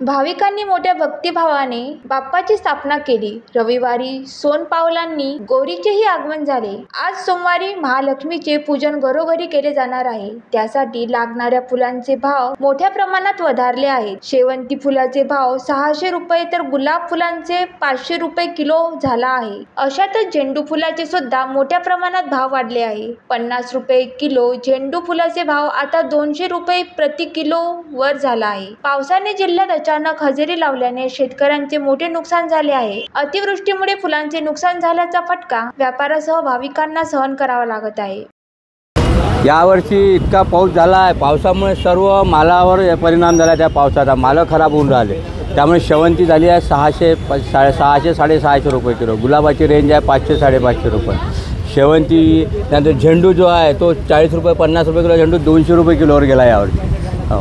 भाविकांनी मोठ्या भक्तिभावाने बाप्पाची स्थापना केली। रविवारी सोनपावलांनी गौरीचेही आगमन झाले। आज सोमवारी महालक्ष्मीचे पूजन घरोघरी केले जाणार आहे। त्यासाठी लागणाऱ्या फुलांचे भाव मोठ्या प्रमाणात वधारले आहेत। शेवंती फुलाचे भाव 600 रुपये तर गुलाब फुलांचे 500 रुपये किलो झाला आहे। अशातच झेंडू फुलाचे सुद्धा मोठ्या प्रमाणात भाव वाढले आहे। 50 रुपये किलो झेंडू फुलाचे भाव आता 200 रुपये प्रति किलो वर झाला आहे। पावसाने जिल्ह्यात अचानक हजेरी लावल्याने शेतकऱ्यांचे मोठे नुकसान झाले आहे। अतिवृष्टीमुळे फुलांचे नुकसान झाल्याचा फटका व्यापाऱ्यासह भाविकांना सहन करावा लागत आहे। यावर्षी इतका पाऊस झाला आहे, पावसामुळे सर्व मालावर परिणाम झाला। त्या पावसाचा माल खराब होऊन राहिले। त्यामुळे शेवंती झाली आहे 600 650 रुपये किलो, गुलाबाची रेंज आहे 500 550 रुपये शेवंती। त्यानंतर झेंडू जो आहे तो 40 रुपये 50 रुपये किलो झेंडू 200 रुपये किलोवर गेला यावर्षी।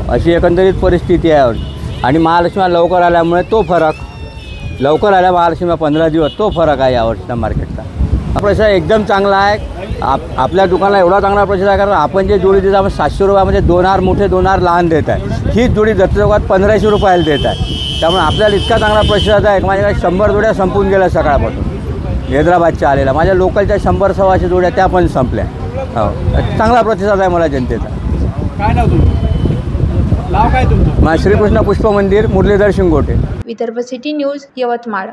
अशी एकंदरीत परिस्थिती आहे यावर्षी। आणि महालक्ष्मी लवकर आल्यामुळे तो फरक, लवकर आल्या महालक्ष्मी 15 दिवस, तो फरक आहे यावर्षीचा मार्केटचा। हा पैसा एकदम चांगला आहे। आपल्या दुकानाला एवढा चांगला पैसा आहे कारण आपण जे जोडी देतो आपण 700 रुपयामध्ये 2 हार मोठे 2 हार लहान देत आहे। ही जोडी दत्तचौकात 1500 रुपयाला देत आहे। त्यामुळे आपल्याला इतका चांगला प्रतिसाद आहे। माझ्याकडे 100 जोड्या संपून गेल्या सकाळपासून। हैदराबादच्या आलेल्या माझ्या लोकलच्या 100 सव्वाशे जोड्या त्या पण संपल्या। हो, चांगला प्रतिसाद आहे मला जनतेचा। काय नाव तुमचं? नाव काय तुमचं? श्रीकृष्ण पुष्प मंदिर, मुरलीधर शिंगोटे, विदर्भ सिटी न्यूज, यवतमाळ।